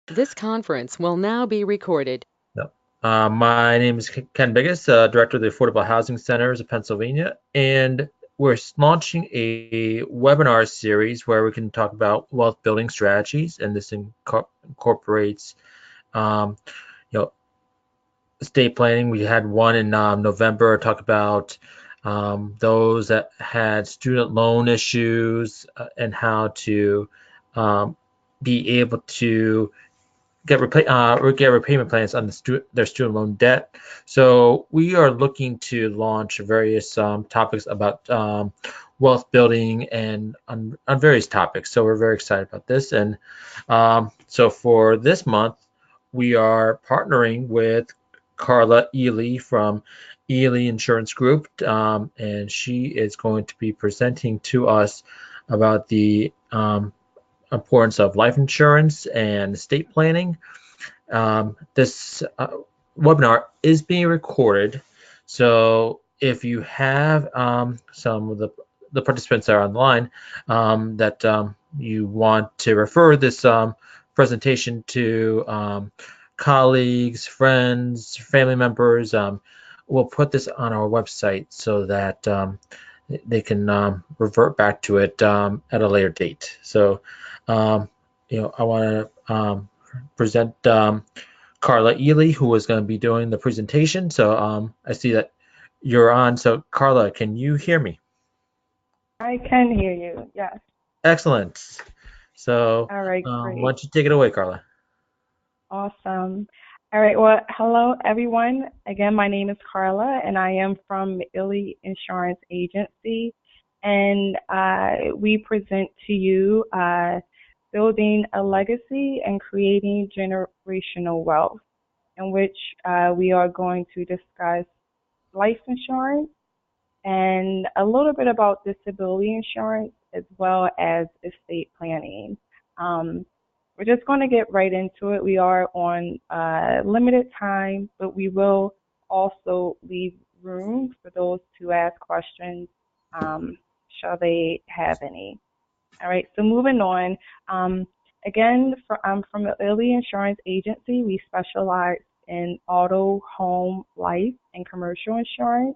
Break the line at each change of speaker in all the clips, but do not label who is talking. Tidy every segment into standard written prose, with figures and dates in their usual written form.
This conference will now be recorded.
No. My name is Ken Biggis, Director of the Affordable Housing Centers of Pennsylvania, and we're launching a webinar series where we can talk about wealth building strategies, and this incorporates, um, you know, estate planning. We had one in November talk about those that had student loan issues and how to um, be able to get repayment plans on their student loan debt. So we are looking to launch various topics about wealth building and on various topics. So we're very excited about this. And so for this month, we are partnering with Carla Ely from Eley Insurance Group, and she is going to be presenting to us about the importance of life insurance and estate planning. This webinar is being recorded, so if you have some of the participants that are online that you want to refer this presentation to colleagues, friends, family members, we'll put this on our website so that they can revert back to it at a later date. So, um, I want to present Carla Ely, who is going to be doing the presentation. So I see that you're on. So Carla, can you hear me?
I can hear you. Yes.
Excellent. So
All right,
why
great.
don't you take it away, Carla?
Awesome. All right, well, hello everyone. Again, my name is Carla and I am from Eley Insurance Agency. And we present to you building a legacy and creating generational wealth, in which we are going to discuss life insurance and a little bit about disability insurance as well as estate planning. Um, we're just going to get right into it. We are on limited time, but we will also leave room for those to ask questions, um, shall they have any. All right, so moving on. I'm from the Early Insurance Agency. We specialize in auto, home, life, and commercial insurance.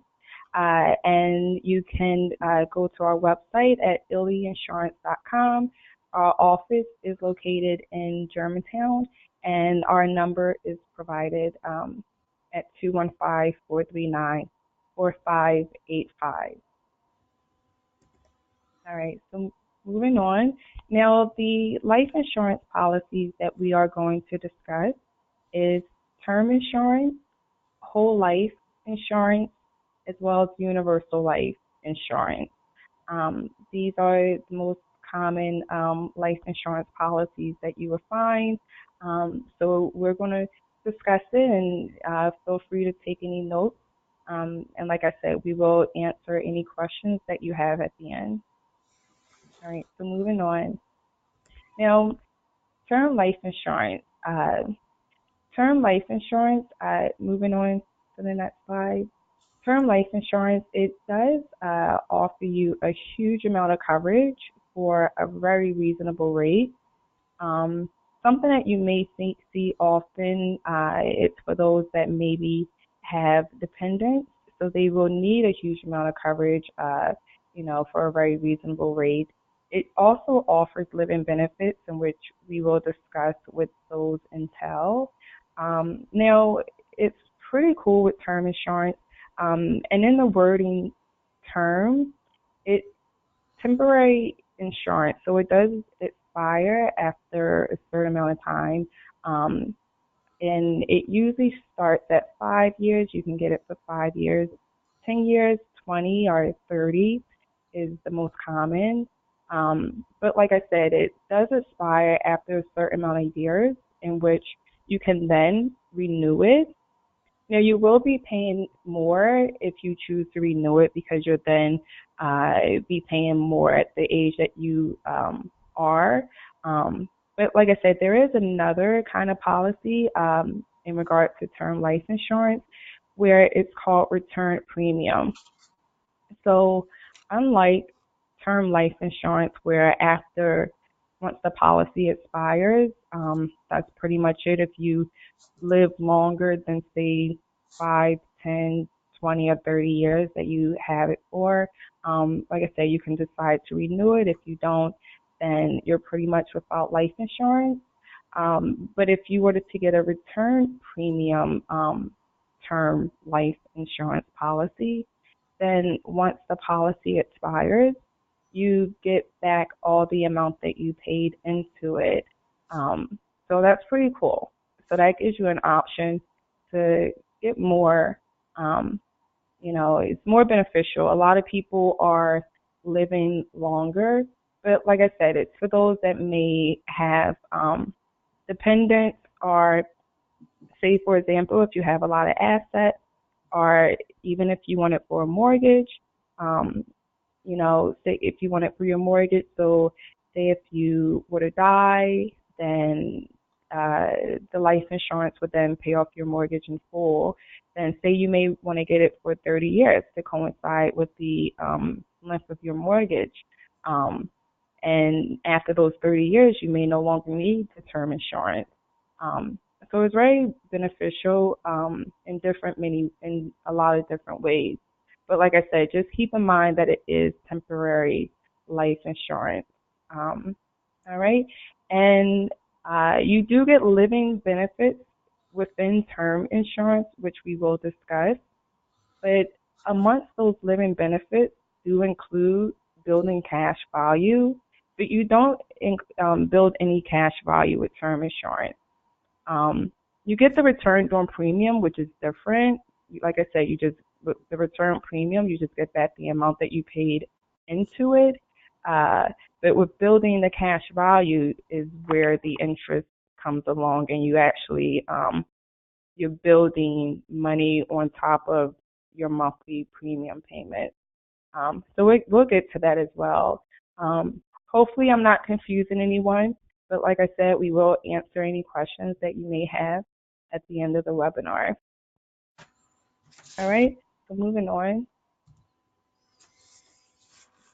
And you can go to our website at illyinsurance.com. Our office is located in Germantown, and our number is provided at 215-439-4585. All right, so moving on. Now, the life insurance policies that we are going to discuss is term insurance, whole life insurance, as well as universal life insurance. These are the most common life insurance policies that you will find. So we're going to discuss it, and feel free to take any notes. And like I said, we will answer any questions that you have at the end. All right, so moving on. Now, term life insurance. Term life insurance, moving on to the next slide. Term life insurance, it does offer you a huge amount of coverage for a very reasonable rate. Um, Something that you may see often, it's for those that maybe have dependents, so they will need a huge amount of coverage, for a very reasonable rate. It also offers living benefits, in which we will discuss what those entail. Now, it's pretty cool with term insurance, and in the wording term, it temporary insurance. So it does expire after a certain amount of time. Um, and it usually starts at 5 years. You can get it for 5 years. 10 years, 20, or 30 is the most common. But like I said, it does expire after a certain amount of years, in which you can then renew it. Now, you will be paying more if you choose to renew it, because you'll then be paying more at the age that you are. But like I said, there is another kind of policy in regard to term life insurance, where it's called return premium. So unlike term life insurance, where after once the policy expires, that's pretty much it. If you live longer than, say, 5, 10, 20, or 30 years that you have it for, like I said, you can decide to renew it. If you don't, then you're pretty much without life insurance. But if you were to get a return premium term life insurance policy, then once the policy expires, you get back all the amount that you paid into it. So that's pretty cool. So that gives you an option to get more, it's more beneficial. A lot of people are living longer, but like I said, it's for those that may have dependents, or say, for example, if you have a lot of assets, or even if you want it for a mortgage, um, say if you want it for your mortgage, so say if you were to die, then the life insurance would then pay off your mortgage in full. Then say you may want to get it for 30 years to coincide with the length of your mortgage. And after those 30 years, you may no longer need the term insurance. Um, so it's very beneficial in a lot of different ways. But like I said, just keep in mind that it is temporary life insurance. Um, all right, and you do get living benefits within term insurance, which we will discuss. But amongst those living benefits do include building cash value, but you don't build any cash value with term insurance. You get the return on premium, which is different. Like I said, with the return premium, you just get back the amount that you paid into it. But with building the cash value is where the interest comes along, and you're building money on top of your monthly premium payment. So we'll get to that as well. Hopefully I'm not confusing anyone, but like I said, we will answer any questions that you may have at the end of the webinar. All right, so moving on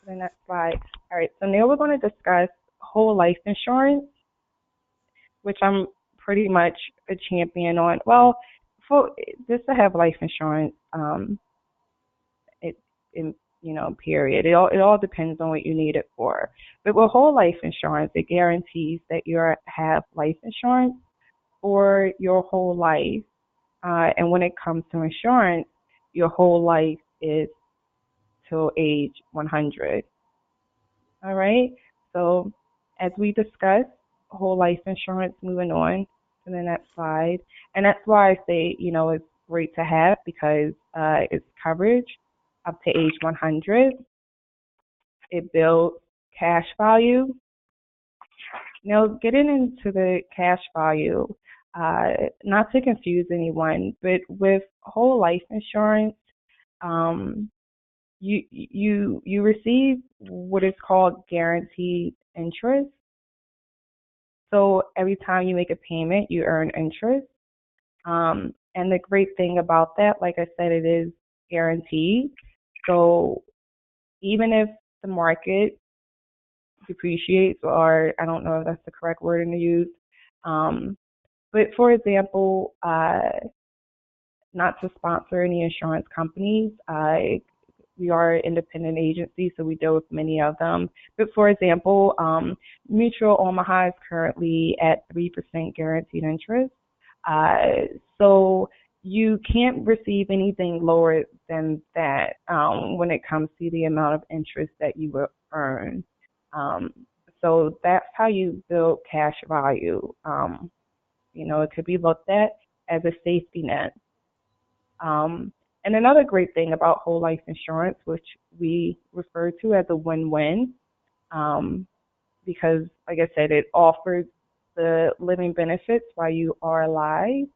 to the next slide. All right, so now we're going to discuss whole life insurance, which I'm pretty much a champion on. Well, just to have life insurance, period. It all depends on what you need it for. But with whole life insurance, it guarantees that you have life insurance for your whole life. And when it comes to insurance, your whole life is till age 100. All right. So as we discussed, whole life insurance, moving on to the next slide. And that's why I say, it's great to have, because it's coverage up to age 100. It builds cash value. Now, getting into the cash value, not to confuse anyone, but with whole life insurance, you receive what is called guaranteed interest. So every time you make a payment, you earn interest. And the great thing about that, like I said, it is guaranteed. So even if the market depreciates, or I don't know if that's the correct wording to use, but for example, not to sponsor any insurance companies, we are an independent agency, so we deal with many of them. But for example, Mutual Omaha is currently at 3% guaranteed interest. So you can't receive anything lower than that when it comes to the amount of interest that you will earn. So that's how you build cash value. It could be looked at as a safety net. And another great thing about whole life insurance, which we refer to as a win-win, because, like I said, it offers the living benefits while you are alive,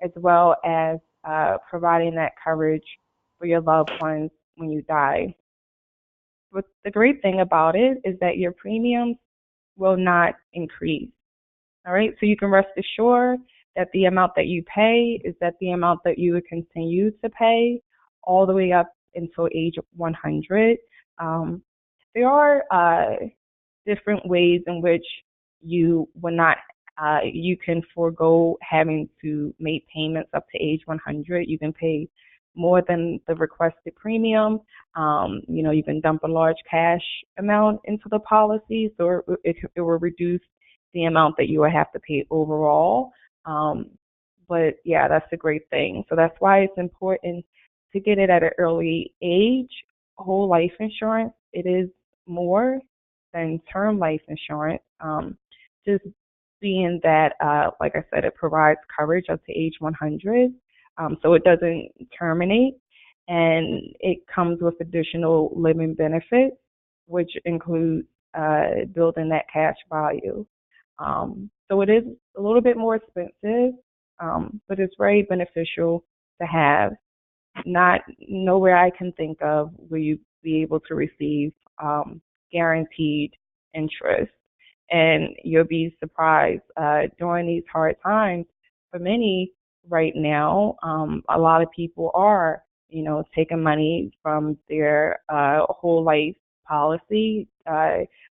as well as providing that coverage for your loved ones when you die. But the great thing about it is that your premiums will not increase. All right, so you can rest assured that the amount that you pay is that the amount that you would continue to pay all the way up until age 100. There are different ways in which you will not, you can forego having to make payments up to age 100. You can pay more than the requested premium. You can dump a large cash amount into the policy, so it will reduce the amount that you will have to pay overall. But yeah, that's a great thing. So that's why it's important to get it at an early age. Whole life insurance, it is more than term life insurance. Just being that, like I said, it provides coverage up to age 100, so it doesn't terminate, and it comes with additional living benefits, which includes building that cash value. So it is a little bit more expensive, but it's very beneficial to have. Not nowhere I can think of will you be able to receive guaranteed interest. And you'll be surprised during these hard times for many right now. A lot of people are, taking money from their whole life policy.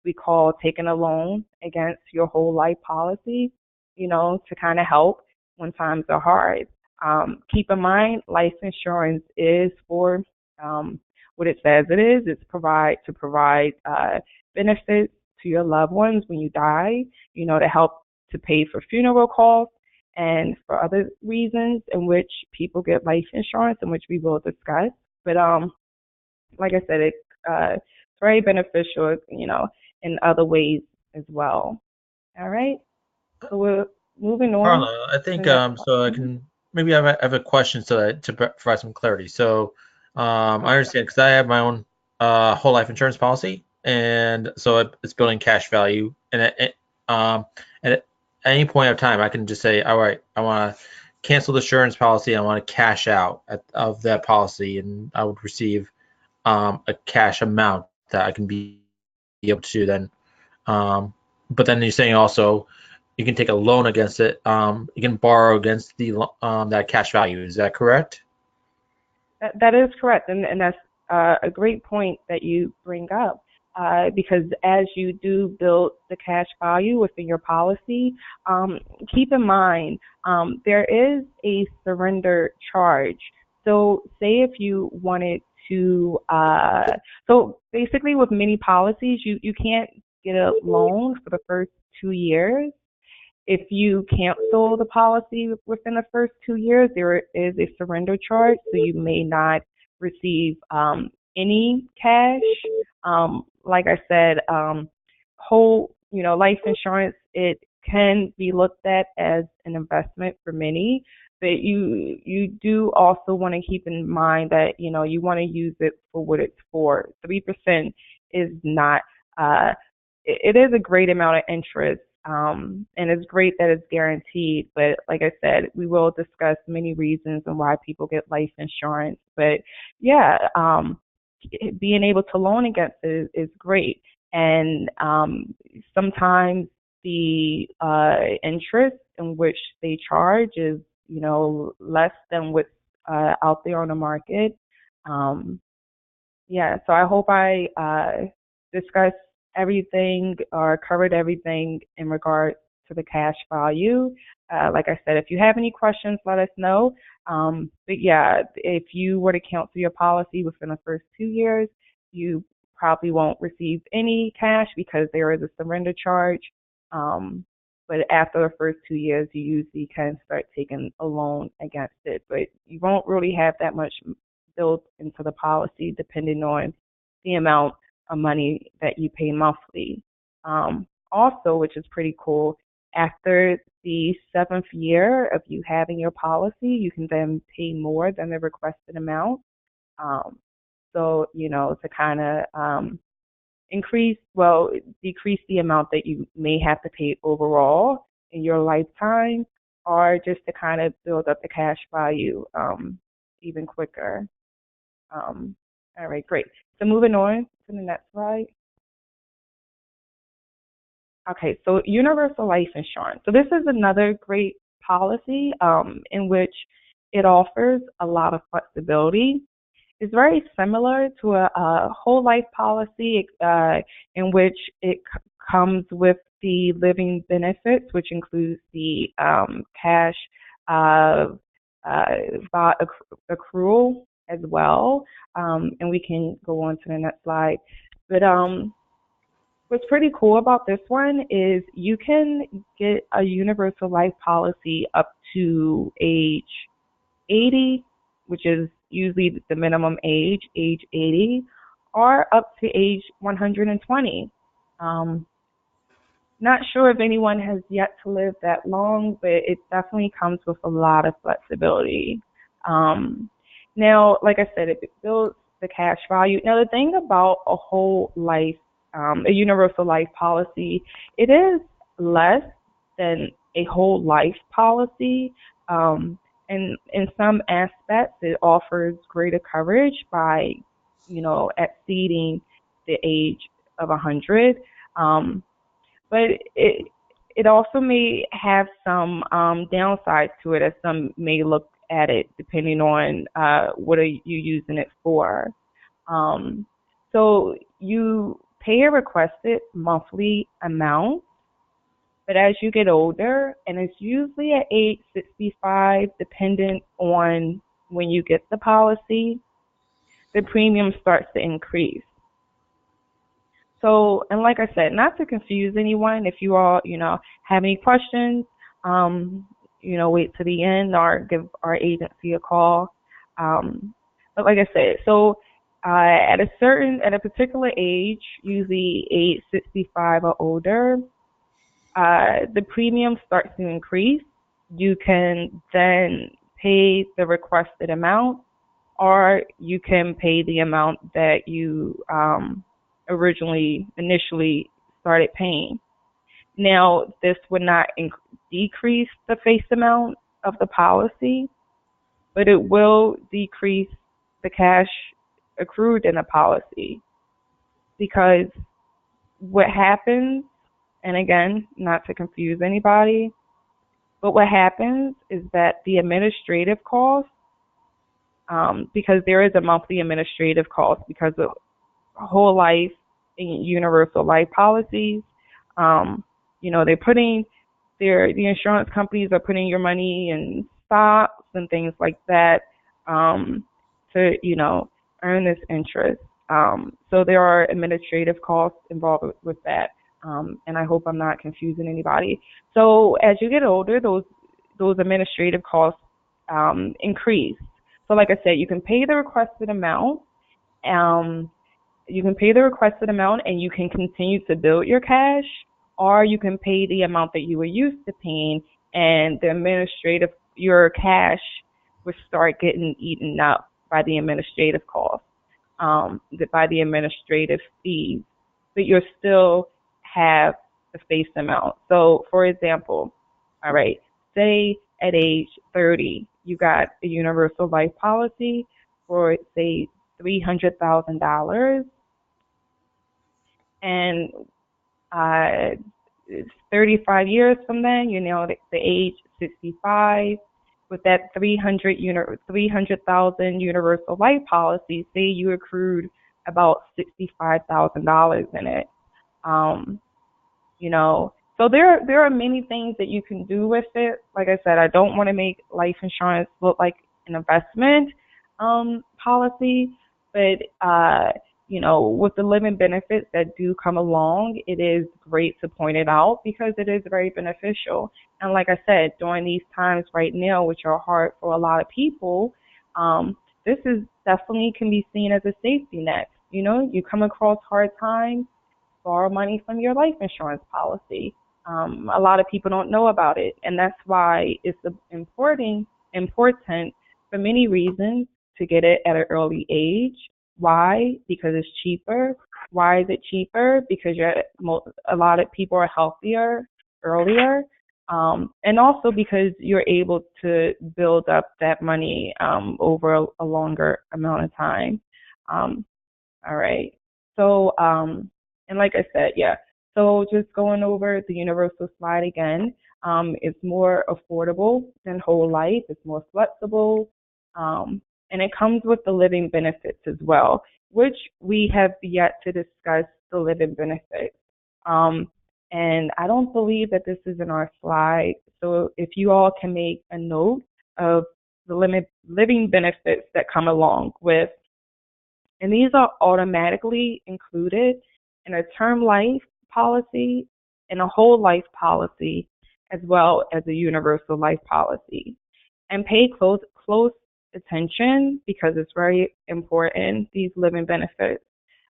We call taking a loan against your whole life policy, to kind of help when times are hard. Keep in mind, life insurance is for what it says it is. It's to provide benefits to your loved ones when you die, to help to pay for funeral costs and for other reasons in which people get life insurance, in which we will discuss. But like I said, it's very beneficial, in other ways as well. All right. So we're moving on
Carla, I
to the
think
next
so. I
question.
can maybe I have a question so that to provide some clarity. So I
Okay.
understand because I have my own whole life insurance policy, and so it's building cash value. And at any point of time, I can just say, all right, I want to cancel the insurance policy. I want to cash out of that policy, and I would receive a cash amount that I can be able to then. Um, but then you're saying also you can take a loan against it. You can borrow against that cash value. Is that correct?
That is correct, and that's a great point that you bring up. Because as you do build the cash value within your policy, keep in mind there is a surrender charge. So, say if you wanted to, so basically with many policies, you can't get a loan for the first 2 years. If you cancel the policy within the first 2 years, there is a surrender charge, so you may not receive any cash. Like I said, whole, life insurance, it can be looked at as an investment for many, but you do also want to keep in mind that, you want to use it for what it's for. 3% is not, it is a great amount of interest, and it's great that it's guaranteed. But like I said, we will discuss many reasons and why people get life insurance. But yeah, being able to loan against it is great. And sometimes the interest in which they charge is, less than what's out there on the market. Um, yeah, so I hope I discussed everything or covered everything in regards to the cash value. Like I said, if you have any questions, let us know. But yeah, if you were to cancel your policy within the first 2 years, you probably won't receive any cash because there is a surrender charge. But after the first 2 years, you usually can start taking a loan against it. But you won't really have that much built into the policy depending on the amount of money that you pay monthly. Also, which is pretty cool, after the 7th year of you having your policy, you can then pay more than the requested amount. Um, so, to kind of decrease the amount that you may have to pay overall in your lifetime, or just to kind of build up the cash value even quicker. All right, great. So moving on to the next slide. Okay, so universal life insurance. So this is another great policy in which it offers a lot of flexibility. It's very similar to a whole life policy in which it comes with the living benefits, which includes the cash uh, accrual as well. And we can go on to the next slide. But what's pretty cool about this one is you can get a universal life policy up to age 80, which is usually the minimum age 80, or up to age 120. Um, Not sure if anyone has yet to live that long, but it definitely comes with a lot of flexibility. Um, Now, like I said, it builds the cash value. Now, the thing about a whole life, a universal life policy, it is less than a whole life policy. Um, and in some aspects, it offers greater coverage by, exceeding the age of 100. Um, but it also may have some downsides to it, as some may look at it depending on what are you using it for. Um, so you pay a requested monthly amount, but as you get older, and it's usually at age 65, dependent on when you get the policy, the premium starts to increase. So, and like I said, not to confuse anyone, if you all, have any questions, um, wait to the end or give our agency a call. But like I said, so at a particular age, usually age 65 or older, the premium starts to increase. You can then pay the requested amount, or you can pay the amount that you initially started paying. Now, this would not decrease the face amount of the policy, but it will decrease the cash accrued in the policy, because what happens, and again, not to confuse anybody, but what happens is that the administrative cost, because there is a monthly administrative cost because of whole life and universal life policies. They're putting the insurance companies are putting your money in stocks and things like that, to earn this interest. So there are administrative costs involved with that. And I hope I'm not confusing anybody. So as you get older, those administrative costs increase. So like I said, you can pay the requested amount. And you can continue to build your cash, or you can pay the amount that you were used to paying, and your cash would start getting eaten up by the administrative costs, by the administrative fees, but you'll still have the face amount. So, for example, all right, say at age 30, you got a universal life policy for, say, $300,000, and uh, 35 years from then, the age 65, with that 300,000 universal life policy, say you accrued about $65,000 in it. So there are many things that you can do with it. Like I said, I don't want to make life insurance look like an investment policy, but with the living benefits that do come along, it is great to point it out because it is very beneficial. And like I said, during these times right now, which are hard for a lot of people, this is definitely can be seen as a safety net. You come across hard times, borrow money from your life insurance policy. A lot of people don't know about it, and that's why it's important for many reasons to get it at an early age. Why? Because it's cheaper. Why is it cheaper? Because a lot of people are healthier earlier, and also because you're able to build up that money over a longer amount of time. All right. So, and like I said, yeah. So just going over the universal slide again, it's more affordable than whole life. It's more flexible, and it comes with the living benefits as well, which we have yet to discuss the living benefits. And I don't believe that this is in our slide. So if you all can make a note of the living benefits that come along with, and these are automatically included in a term life policy and a whole life policy, as well as a universal life policy. And pay close attention because it's very important, these living benefits.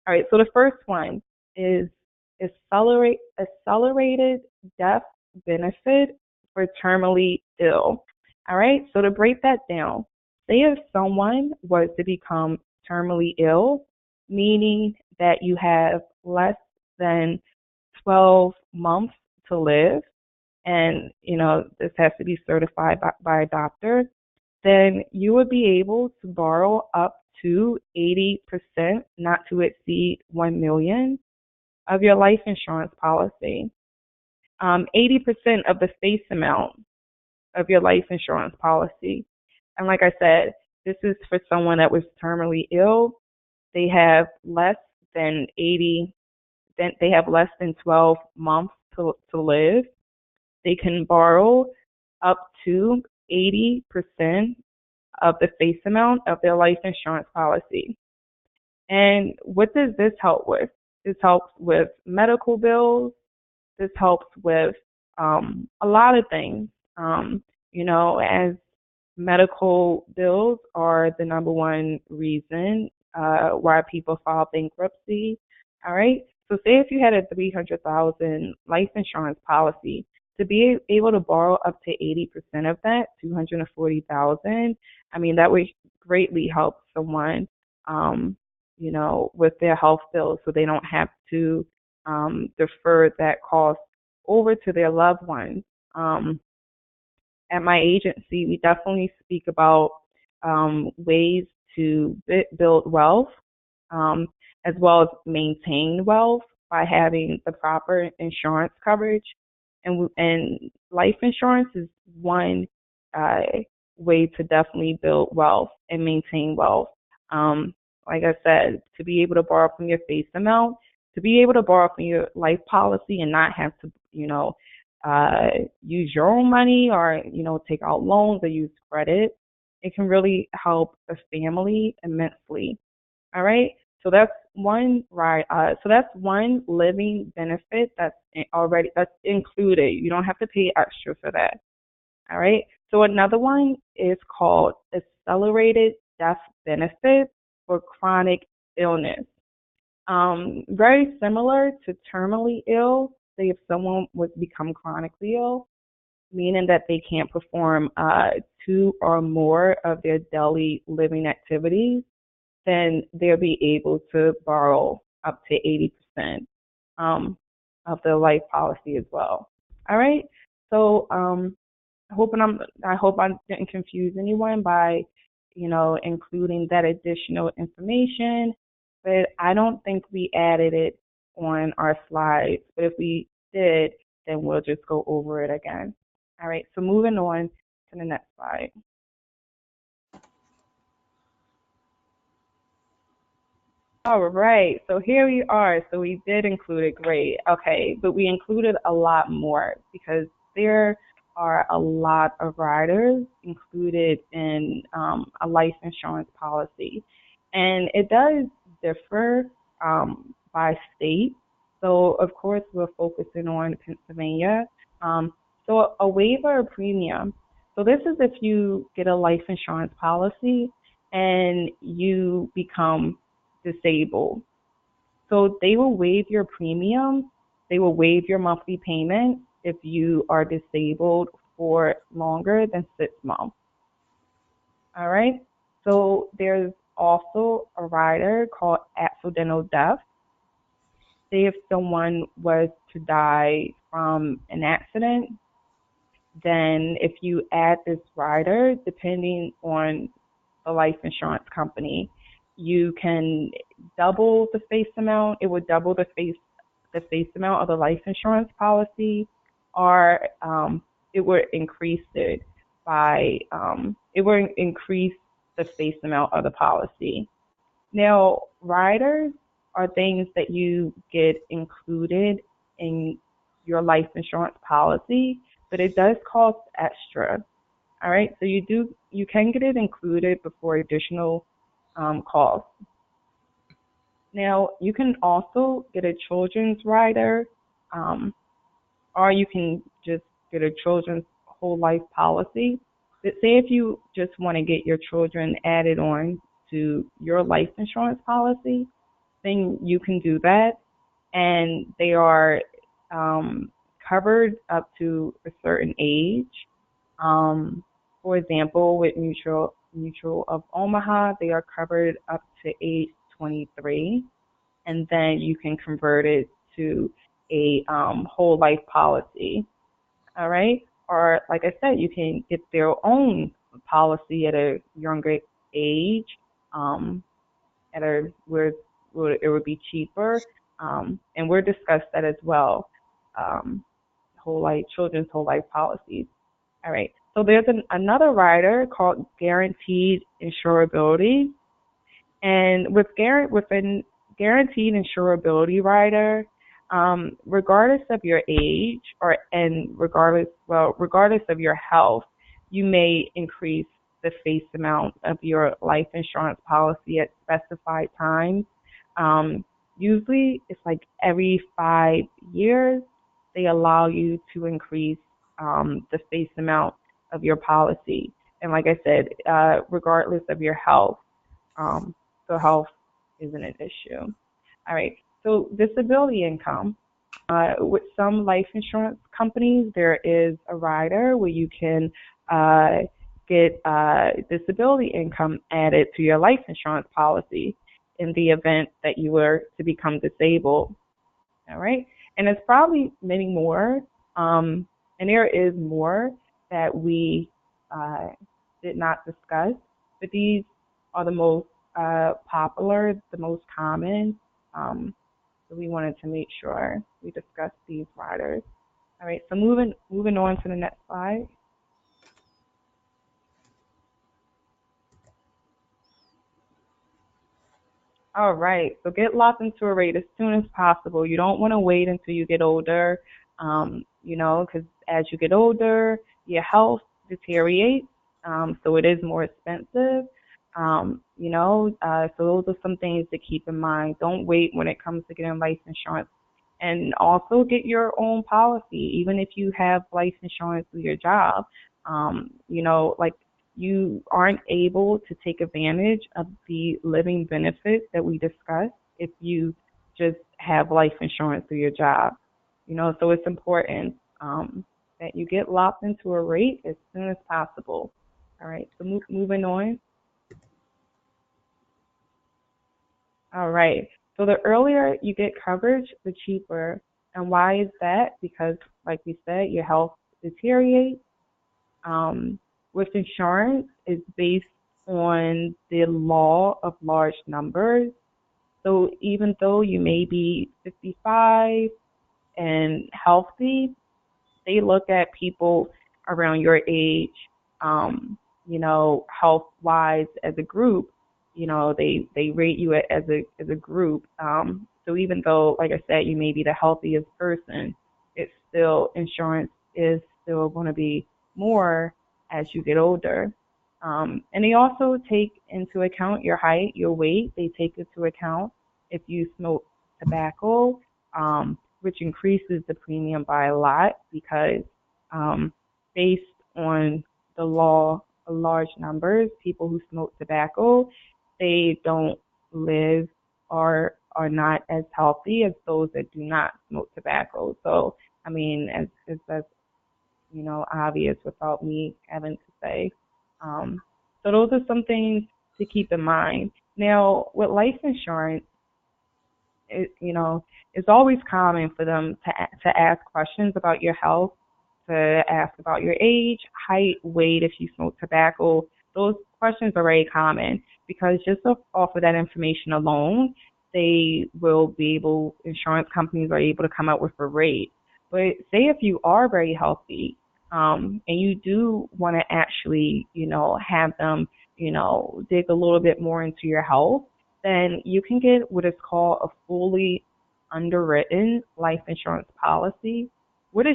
All right, so the first one is accelerated death benefit for terminally ill. All right, so to break that down, say if someone was to become terminally ill, meaning that you have less than 12 months to live, and this has to be certified by a doctor, then you would be able to borrow up to 80%, not to exceed 1 million of your life insurance policy. 80% of the face amount of your life insurance policy. And like I said, this is for someone that was terminally ill. They have less than 12 months to live. They can borrow up to 80% of the face amount of their life insurance policy. And what does this help with? This helps with medical bills. This helps with a lot of things. As medical bills are the number one reason why people file bankruptcy. All right. So say if you had a 300,000 life insurance policy, to be able to borrow up to 80% of that, 240,000, I mean, that would greatly help someone, with their health bills so they don't have to defer that cost over to their loved ones. At my agency, we definitely speak about ways to build wealth, as well as maintain wealth by having the proper insurance coverage. And life insurance is one way to definitely build wealth and maintain wealth. Like I said, to be able to borrow from your face amount, to be able to borrow from your life policy and not have to, use your own money or, take out loans or use credit, it can really help a family immensely. All right. So that's one so that's one living benefit that's included. You don't have to pay extra for that. All right. So another one is called accelerated death benefit for chronic illness. Very similar to terminally ill. Say if someone would become chronically ill, meaning that they can't perform 2 or more of their daily living activities, then they'll be able to borrow up to 80% of their life policy as well. All right. So I hope I didn't confuse anyone by, including that additional information. But I don't think we added it on our slides. But if we did, then we'll just go over it again. All right. So moving on to the next slide. All right, so here we are. So we did include it, great. Okay, but we included a lot more because there are a lot of riders included in a life insurance policy. And it does differ by state. So, of course, we're focusing on Pennsylvania. So a waiver of premium. So this is if you get a life insurance policy and you become disabled. So they will waive your premium. They will waive your monthly payment if you are disabled for longer than 6 months. All right. So there's also a rider called accidental death. Say if someone was to die from an accident, then if you add this rider, depending on the life insurance company, you can double the face amount. It would double the face amount of the life insurance policy, or it would increase it by it would increase the face amount of the policy. Now, riders are things that you get included in your life insurance policy, but it does cost extra. All right, so you can get it included before additional costs. Now, you can also get a children's rider, um, or you can just get a children's whole life policy. But say if you just want to get your children added on to your life insurance policy, then you can do that, and they are covered up to a certain age. Um, for example, with Mutual of Omaha, they are covered up to age 23, and then you can convert it to a whole life policy. All right, or like I said, you can get their own policy at a younger age, um, at a where it would be cheaper, and we'll discuss that as well. Um, children's whole life policies. All right. So there's another rider called guaranteed insurability, and within guaranteed insurability rider, regardless of your age regardless of your health, you may increase the face amount of your life insurance policy at specified times. Usually, it's like every 5 years they allow you to increase the face amount of your policy. And like I said, regardless of your health, so health isn't an issue. All right. So disability income. With some life insurance companies, there is a rider where you can get disability income added to your life insurance policy in the event that you were to become disabled. All right. And there's probably many more, and there is more that we did not discuss, but these are the most popular, the most common. So we wanted to make sure we discussed these riders. All right, so moving on to the next slide. All right, so get locked into a rate as soon as possible. You don't want to wait until you get older, because as you get older, your health deteriorates, so it is more expensive. So those are some things to keep in mind. Don't wait when it comes to getting life insurance. And also get your own policy, even if you have life insurance through your job. Like you aren't able to take advantage of the living benefits that we discussed if you just have life insurance through your job. So it's important that you get locked into a rate as soon as possible. All right, so moving on. All right. So the earlier you get coverage, the cheaper. And why is that? Because, like we said, your health deteriorates. With insurance, it's based on the law of large numbers. So even though you may be 55 and healthy, they look at people around your age, health-wise as a group. They rate you as a group. So even though, like I said, you may be the healthiest person, it's still insurance is still going to be more as you get older. And they also take into account your height, your weight. They take into account if you smoke tobacco, which increases the premium by a lot because based on the law of large numbers, people who smoke tobacco, they don't live or are not as healthy as those that do not smoke tobacco. So, I mean, as that's, obvious without me having to say. So those are some things to keep in mind. Now, with life insurance, it's always common for them to ask questions about your health, to ask about your age, height, weight, if you smoke tobacco. Those questions are very common because just off of that information alone, insurance companies are able to come up with a rate. But say if you are very healthy, and you do want to actually, have them, dig a little bit more into your health, then you can get what is called a fully underwritten life insurance policy, which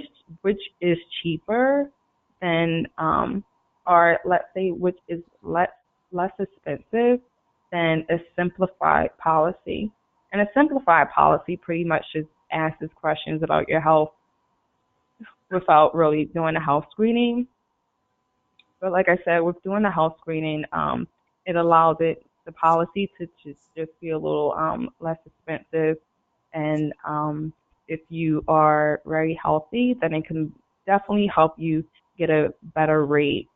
is cheaper than or let's say which is less expensive than a simplified policy. And a simplified policy pretty much just asks questions about your health without really doing a health screening. But like I said, with doing the health screening, it allows the policy to just be a little less expensive. And if you are very healthy, then it can definitely help you get a better rate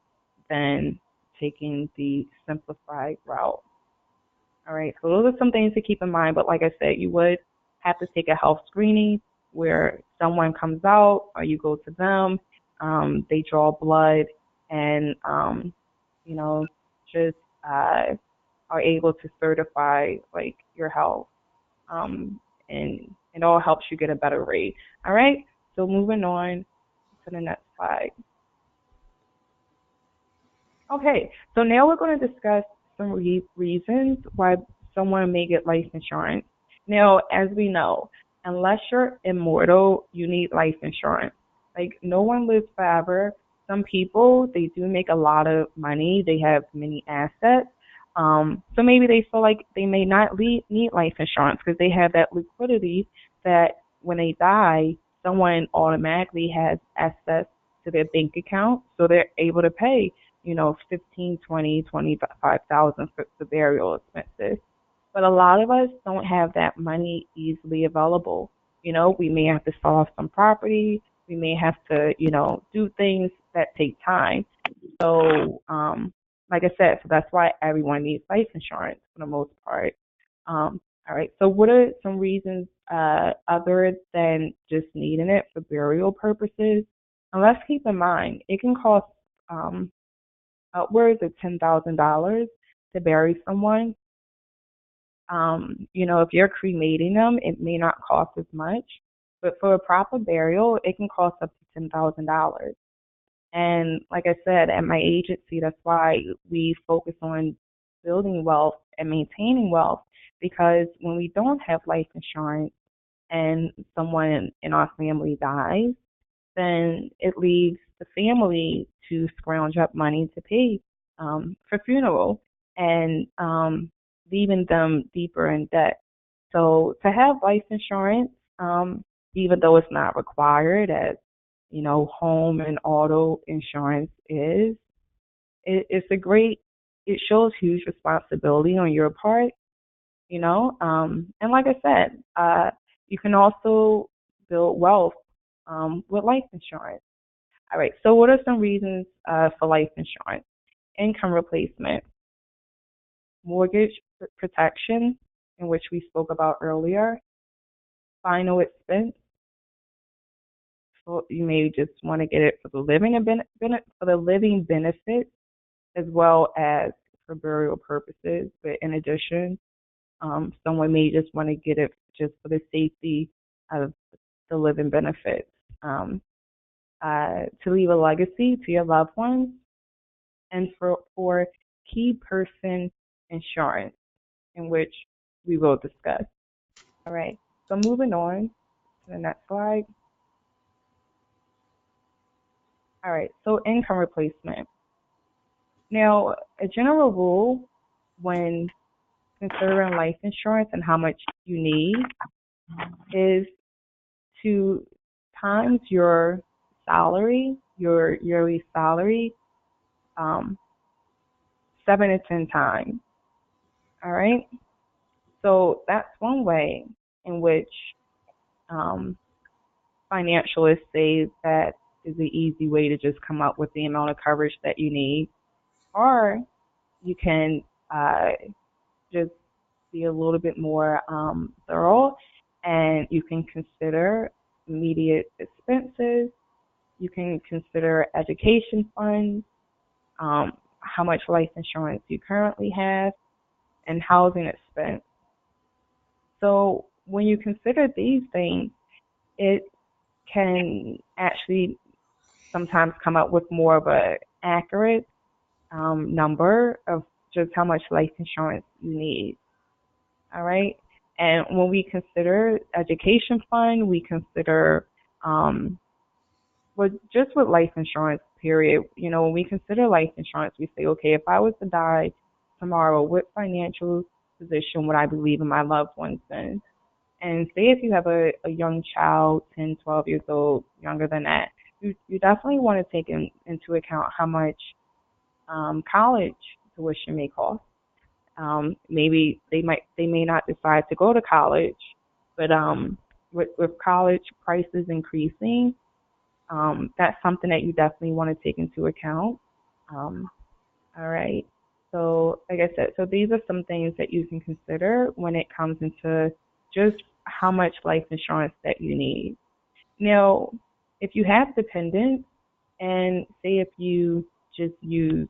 than taking the simplified route. All right, so those are some things to keep in mind. But like I said, you would have to take a health screening where someone comes out or you go to them, they draw blood and, you know, just are able to certify like your health. And it all helps you get a better rate. All right, so moving on to the next slide. Okay, so now we're going to discuss some reasons why someone may get life insurance. Now, as we know, unless you're immortal, you need life insurance. Like, no one lives forever. Some people, they do make a lot of money. They have many assets. So maybe they feel like they may not need life insurance because they have that liquidity that when they die, someone automatically has access to their bank account, so they're able to pay 15, 20, 25,000 for burial expenses. But a lot of us don't have that money easily available. We may have to sell off some property. We may have to, do things that take time. So, like I said, so that's why everyone needs life insurance for the most part. All right. So what are some reasons other than just needing it for burial purposes? And let's keep in mind, it can cost upwards of $10,000 to bury someone. If you're cremating them, it may not cost as much, but for a proper burial, it can cost up to $10,000. And like I said, at my agency, that's why we focus on building wealth and maintaining wealth, because when we don't have life insurance and someone in our family dies, then it leaves the family to scrounge up money to pay for funeral and leaving them deeper in debt. So to have life insurance, even though it's not required as home and auto insurance is, it's it shows huge responsibility on your part, and like I said, you can also build wealth with life insurance. All right, so what are some reasons for life insurance? Income replacement, mortgage protection, in which we spoke about earlier, final expense. So you may just want to get it for the living benefit as well as for burial purposes. But in addition, someone may just want to get it just for the safety of the living benefits. To leave a legacy to your loved ones, and for key person insurance, in which we will discuss. All right, so moving on to the next slide. All right, so income replacement. Now, a general rule when considering life insurance and how much you need is to times your salary, your yearly salary, 7 to 10 times. All right, so that's one way in which financialists say that is the easy way to just come up with the amount of coverage that you need. Or you can just be a little bit more thorough, and you can consider immediate expenses. You can consider education funds, how much life insurance you currently have, and housing expense. So when you consider these things, it can actually sometimes come up with more of an accurate number of just how much life insurance you need. All right. And when we consider education fund, we consider just with life insurance, period. When we consider life insurance, we say, okay, if I was to die tomorrow, what financial position would I be leaving my loved ones in? And say if you have a young child, 10, 12 years old, younger than that, you definitely want to take into account how much college tuition may cost. Maybe they may not decide to go to college, but with college prices increasing, that's something that you definitely want to take into account. All right. So, like I said, so these are some things that you can consider when it comes into just how much life insurance that you need. Now, if you have dependents, and say if you just use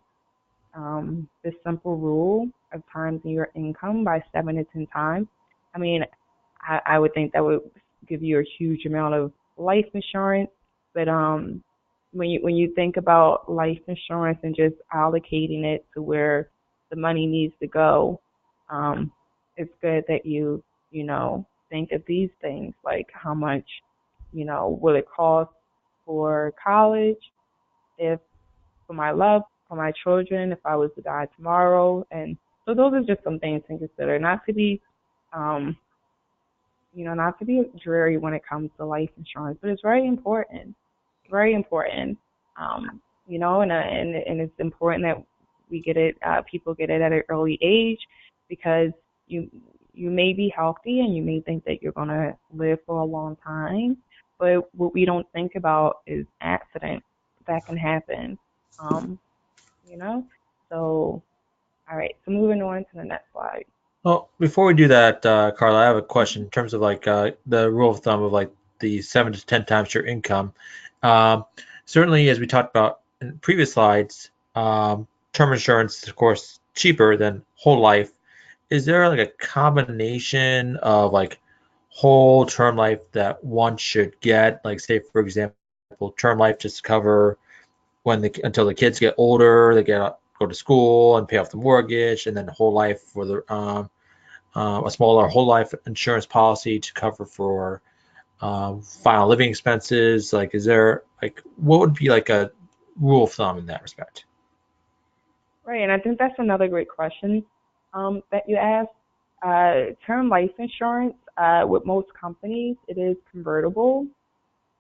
this simple rule of times your income by 7 to 10 times, I mean, I would think that would give you a huge amount of life insurance. But when you think about life insurance and just allocating it to where the money needs to go, it's good that you think of these things, like how much will it cost for college, if for my children, if I was to die tomorrow. And so those are just some things to consider, um not to be dreary when it comes to life insurance, but it's very important, very important. And it's important that we get it, people get it at an early age, because you you may be healthy and you may think that you're gonna live for a long time, but what we don't think about is accidents that can happen. Um, you know. So, all right. So moving on to the next slide.
Well, before we do that, Carla, I have a question in terms of like the rule of thumb of like the 7 to 10 times your income. Um, Certainly, as we talked about in previous slides, term insurance is of course cheaper than whole life. Is there like a combination of like whole term life that one should get? Like, say, for example, term life just to cover until the kids get older, they go to school and pay off the mortgage, and then whole life for the a smaller whole life insurance policy to cover for final living expenses. Like, is there like what would be like a rule of thumb in that respect?
Right, and I think that's another great question that you asked. Term life insurance, with most companies, it is convertible.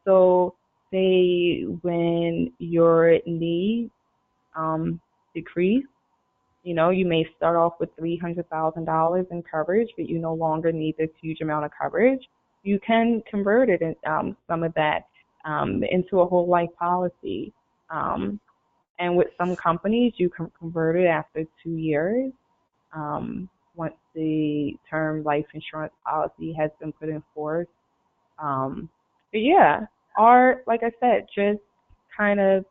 So, say when your needs um, decrease, you may start off with $300,000 in coverage, but you no longer need this huge amount of coverage. You can convert it in some of that into a whole life policy. Um, and with some companies, you can convert it after 2 years, once the term life insurance policy has been put in force. But yeah, or like I said, just kind of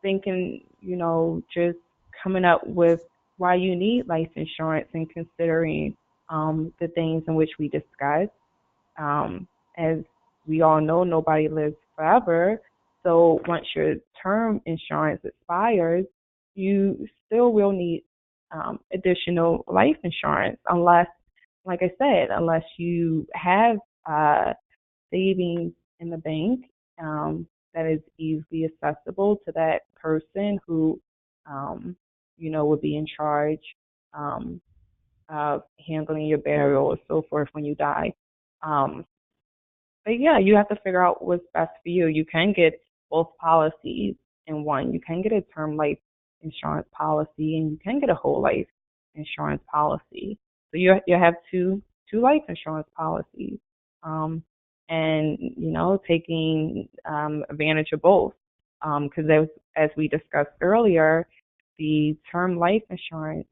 thinking, just coming up with why you need life insurance and considering the things in which we discussed. As we all know, nobody lives forever. So once your term insurance expires, you still will need additional life insurance, unless, like I said, unless you have savings in the bank that is easily accessible to that person who, would be in charge um, of handling your burial or so forth when you die. Um, but yeah, you have to figure out what's best for you. You can get both policies in one. You can get a term life insurance policy, and you can get a whole life insurance policy. So you have two life insurance policies, and taking advantage of both. Because as we discussed earlier, the term life insurance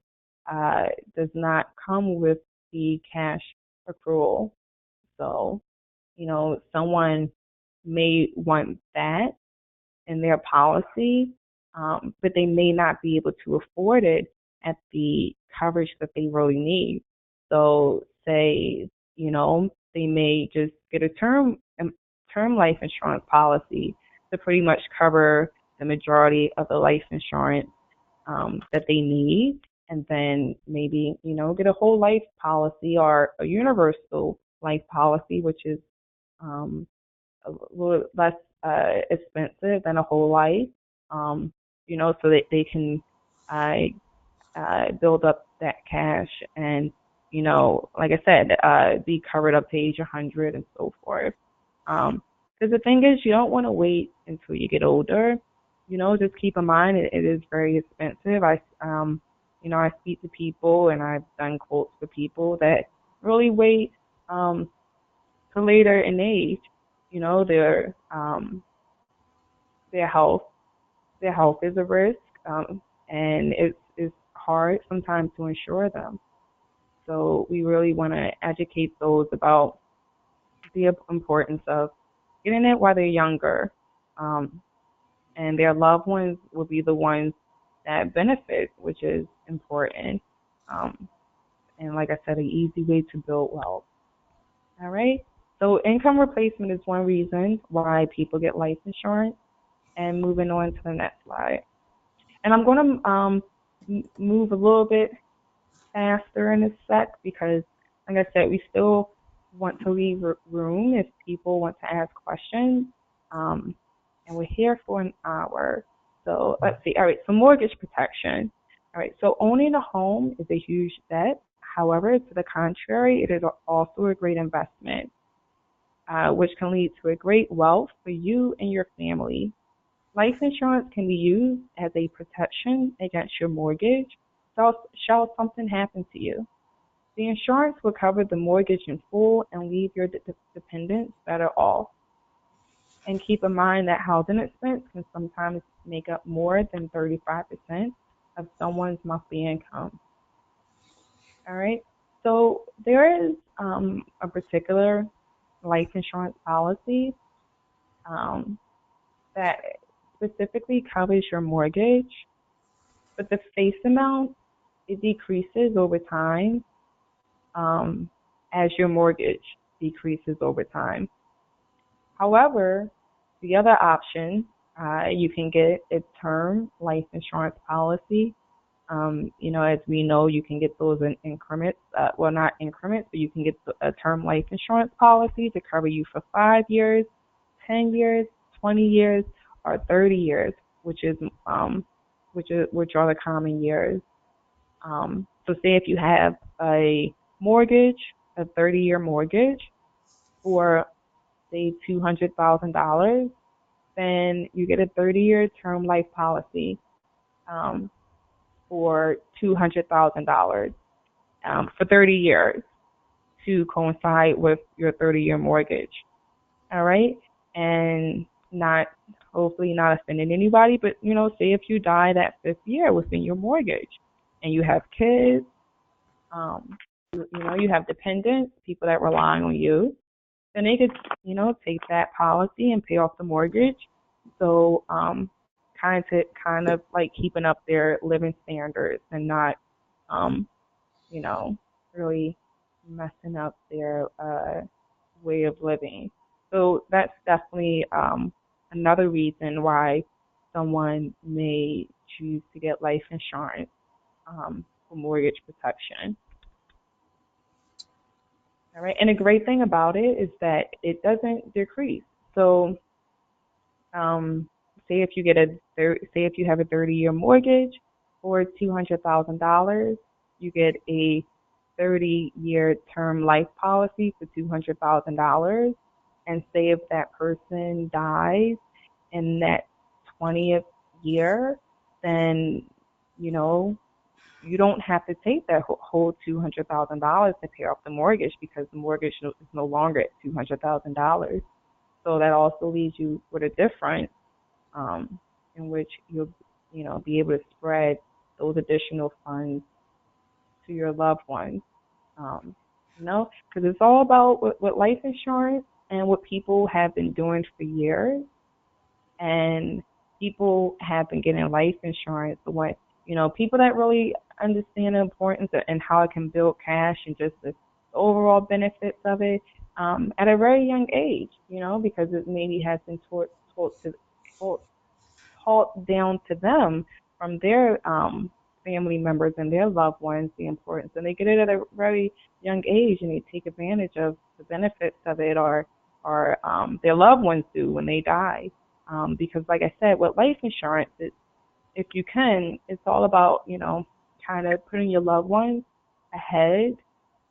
does not come with the cash accrual. So someone may want that in their policy, but they may not be able to afford it at the coverage that they really need. So say, they may just get a term life insurance policy to pretty much cover the majority of the life insurance that they need. and then maybe, get a whole life policy or a universal life policy, which is um, a little less expensive than a whole life, so that they can uh, build up that cash and, like I said, be covered up to age 100 and so forth. Because the thing is, you don't want to wait until you get older. Just keep in mind it is very expensive. I speak to people and I've done quotes for people that really wait to later in age. Their health their health is a risk, and it's hard sometimes to insure them. So we really want to educate those about the importance of getting it while they're younger, um, and their loved ones will be the ones that benefit, which is important. Um, and like I said, an easy way to build wealth. All right. So income replacement is one reason why people get life insurance. And moving on to the next slide. And I'm going to move a little bit faster in a sec because, like I said, we still want to leave room if people want to ask questions. Um, and we're here for an hour. So let's see. All right, so mortgage protection. All right, so owning a home is a huge debt. However, to the contrary, it is also a great investment, which can lead to a great wealth for you and your family. Life insurance can be used as a protection against your mortgage shall something happen to you. The insurance will cover the mortgage in full and leave your dependents better off. And keep in mind that housing expense can sometimes make up more than 35% of someone's monthly income. All right. So there is a particular life insurance policy um, that specifically covers your mortgage, but the face amount, it decreases over time um, as your mortgage decreases over time. However, the other option, you can get a term life insurance policy. As we know, you can get those in increments. Well, not increments, but you can get a term life insurance policy to cover you for 5 years, 10 years, 20 years, or 30 years, which are the common years. So say if you have a mortgage, a 30-year mortgage for say $200,000, then you get a 30-year term life policy um, for $200,000 for 30 years to coincide with your 30-year mortgage. All right, and hopefully not offending anybody, but say if you die that 5th year within your mortgage, and you have kids, you have dependents, people that rely on you, then they could, take that policy and pay off the mortgage. So, kind of like keeping up their living standards and not, um, you know, really messing up their way of living. So that's definitely another reason why someone may choose to get life insurance for mortgage protection. All right, and the great thing about it is that it doesn't decrease. So, um, say if you have a 30-year mortgage for $200,000, you get a 30-year term life policy for $200,000. And say if that person dies in that 20th year, then you know you don't have to take that whole $200,000 to pay off the mortgage because the mortgage is no longer at $200,000. So that also leaves you with a difference in which you'll be able to spread those additional funds to your loved ones. Um, because it's all about what life insurance and what people have been doing for years, and people have been getting life insurance. The way people that really understand the importance and how it can build cash and just the overall benefits of it at a very young age. Because it maybe has been taught down to them from their family members and their loved ones the importance, and they get it at a very young age, and they take advantage of the benefits of it, or their loved ones do when they die. Because, like I said, with life insurance, if you can, it's all about, kind of putting your loved ones ahead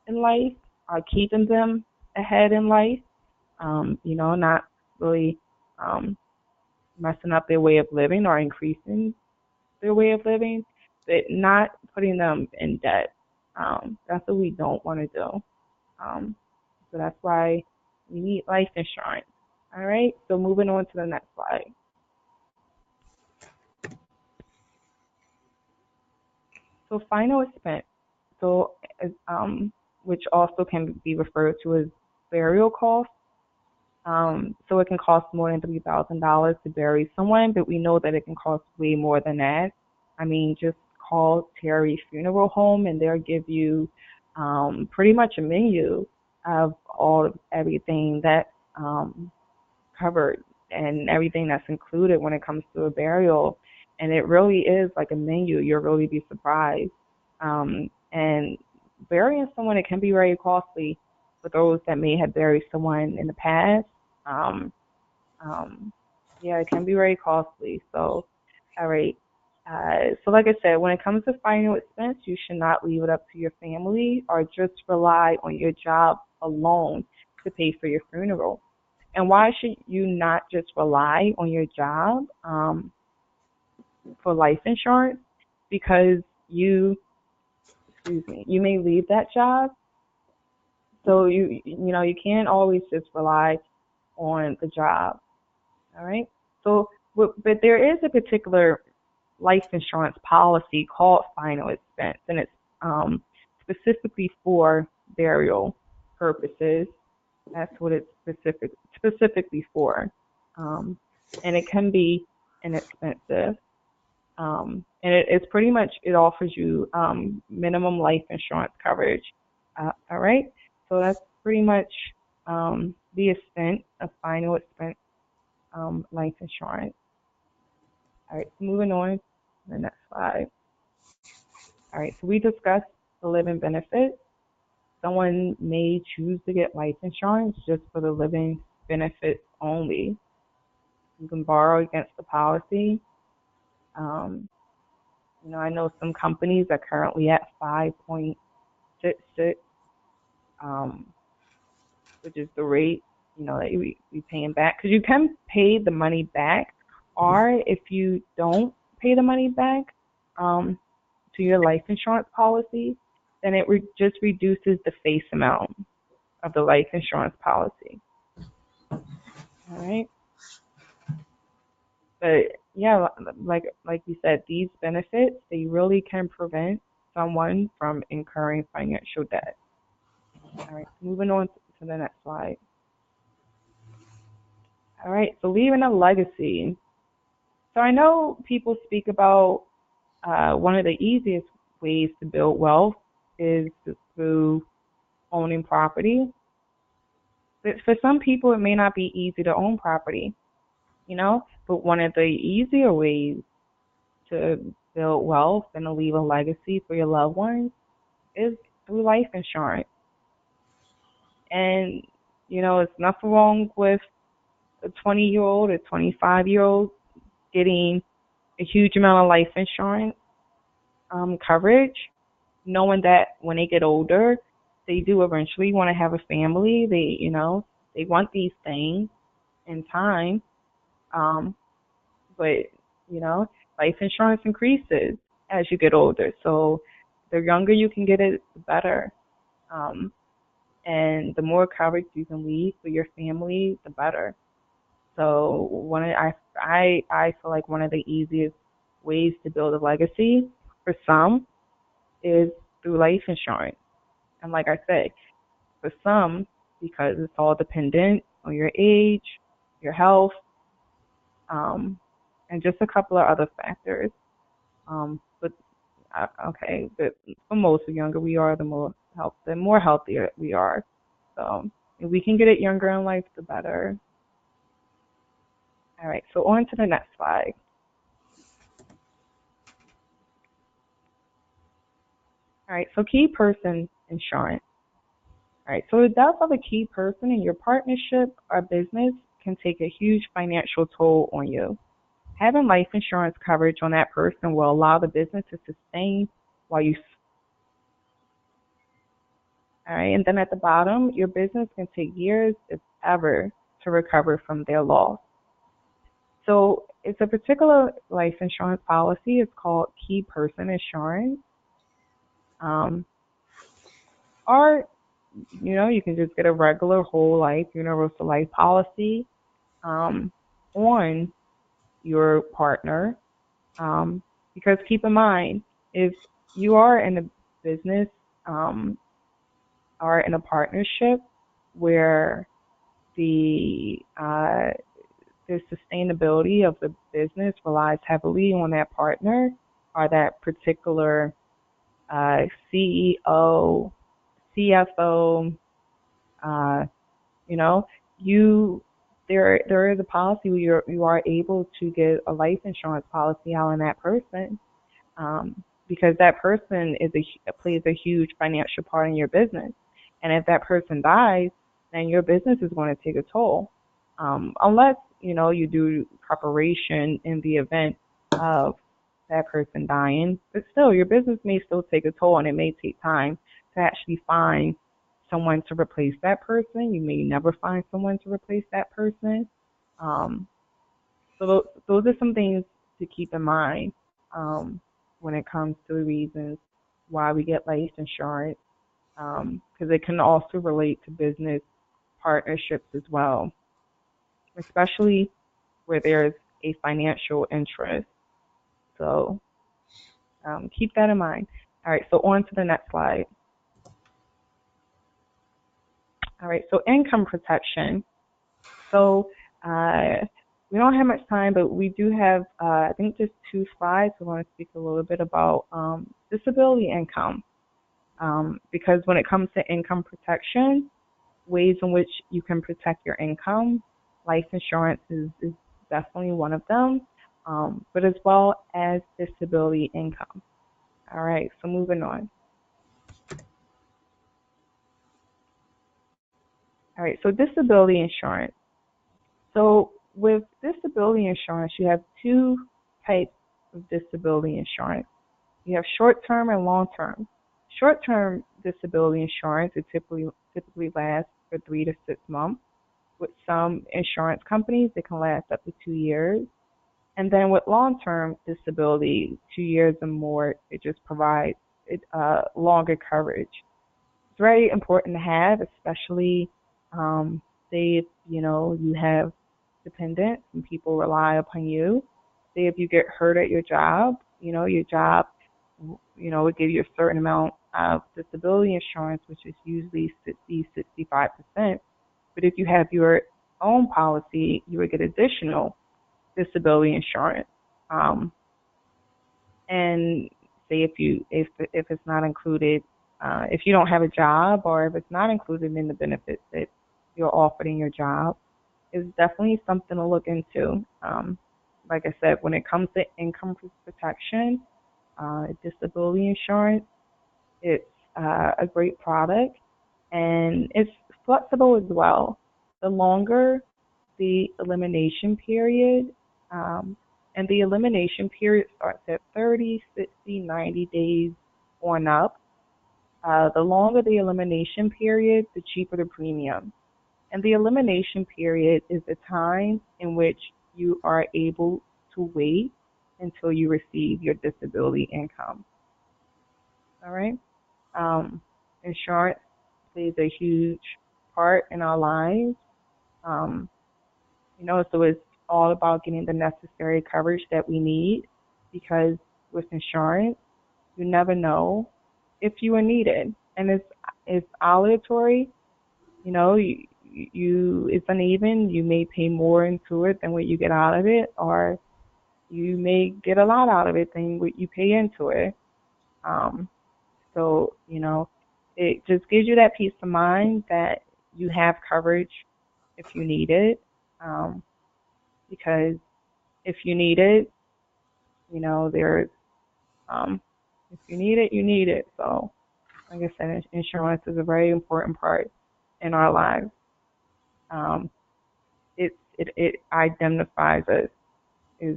in life, or keeping them ahead in life. Not really messing up their way of living or increasing their way of living, but not putting them in debt. That's what we don't want to do. So that's why we need life insurance. All right, so moving on to the next slide. So final expense, so which also can be referred to as burial costs. So it can cost more than $3,000 to bury someone, but we know that it can cost way more than that. I mean, just call Terry Funeral Home and they'll give you pretty much a menu of everything that's covered and everything that's included when it comes to a burial. And it really is like a menu. You'll really be surprised. And burying someone, it can be very costly for those that may have buried someone in the past. It can be very costly. So, all right. So like I said, when it comes to final expense, you should not leave it up to your family or just rely on your job alone to pay for your funeral. And why should you not just rely on your job for life insurance? Because you may leave that job. So you can't always just rely on the job. All right. So, but there is a particular life insurance policy called final expense, and it's specifically for burial purposes. That's what it's specifically for, and it can be inexpensive. And it's pretty much, it offers you minimum life insurance coverage. All right, so that's pretty much the extent of final expense life insurance. All right, so moving on to the next slide. All right, so we discussed the living benefits. Someone may choose to get life insurance just for the living benefits only. You can borrow against the policy. I know some companies are currently at 5.66, which is the rate, that you be paying back. Because you can pay the money back, or if you don't pay the money back to your life insurance policy, then it just reduces the face amount of the life insurance policy. All right. But yeah, like you said, these benefits, they really can prevent someone from incurring financial debt. All right, moving on to the next slide. All right, so leaving a legacy. So I know people speak about one of the easiest ways to build wealth is through owning property. But for some people, it may not be easy to own property, but one of the easier ways to build wealth and to leave a legacy for your loved ones is through life insurance. And, it's nothing wrong with a 20-year-old or 25-year-old getting a huge amount of life insurance coverage, knowing that when they get older, they do eventually want to have a family. They want these things in time. But, life insurance increases as you get older. So the younger you can get it, the better. And the more coverage you can leave for your family, the better. So I feel like one of the easiest ways to build a legacy for some is through life insurance. And like I said, for some, because it's all dependent on your age, your health, and just a couple of other factors. But for most, the younger we are, the more healthier we are. So if we can get it younger in life, the better. All right, so on to the next slide. All right, so key person insurance. All right, so the death of a key person in your partnership or business can take a huge financial toll on you. Having life insurance coverage on that person will allow the business to sustain while you. All right, and then at the bottom, your business can take years, if ever, to recover from their loss. So it's a particular life insurance policy. It's called key person insurance. Or, you can just get a regular whole life, universal life policy on your partner. Because keep in mind, if you are in a business or in a partnership where the sustainability of the business relies heavily on that partner or that particular CEO, CFO, you know, there is a policy where you are able to get a life insurance policy out on that person, because that person plays a huge financial part in your business, and if that person dies, then your business is going to take a toll, unless you do preparation in the event of that person dying. But still, your business may still take a toll, and it may take time to actually find someone to replace that person. You may never find someone to replace that person. So those are some things to keep in mind when it comes to the reasons why we get life insurance, because it can also relate to business partnerships as well, especially where there's a financial interest. So keep that in mind. All right, so on to the next slide. All right, so income protection. So we don't have much time, but we do have, I think, just 2 slides. I want to speak a little bit about disability income, because when it comes to income protection, ways in which you can protect your income, life insurance is definitely one of them, but as well as disability income. All right, so moving on. All right, so disability insurance. So with disability insurance, you have 2 types of disability insurance. You have short-term and long-term. Short-term disability insurance, it typically lasts for 3 to 6 months. With some insurance companies, it can last up to 2 years. And then with long-term disability, 2 years or more, it just provides longer coverage. It's very important to have, especially say if you have dependents and people rely upon you. Say if you get hurt at your job, your job would give you a certain amount of disability insurance, which is usually 65%. But if you have your own policy, you would get additional disability insurance. And say if it's not included, if you don't have a job, or if it's not included in the benefits that you're offered in your job, is definitely something to look into. Like I said, when it comes to income protection, disability insurance, it's a great product, and it's flexible as well. The longer the elimination period, and the elimination period starts at 30, 60, 90 days on up. The longer the elimination period, the cheaper the premium. And the elimination period is the time in which you are able to wait until you receive your disability income. All right? Insurance plays a huge part in our lives. So it's all about getting the necessary coverage that we need, because with insurance, you never know if you are needed. And it's aleatory. It's uneven. You may pay more into it than what you get out of it, or you may get a lot out of it than what you pay into it. So it just gives you that peace of mind that you have coverage if you need it, because if you need it, there's if you need it, you need it. So Like I said, insurance is a very important part in our lives. Um, it identifies us, is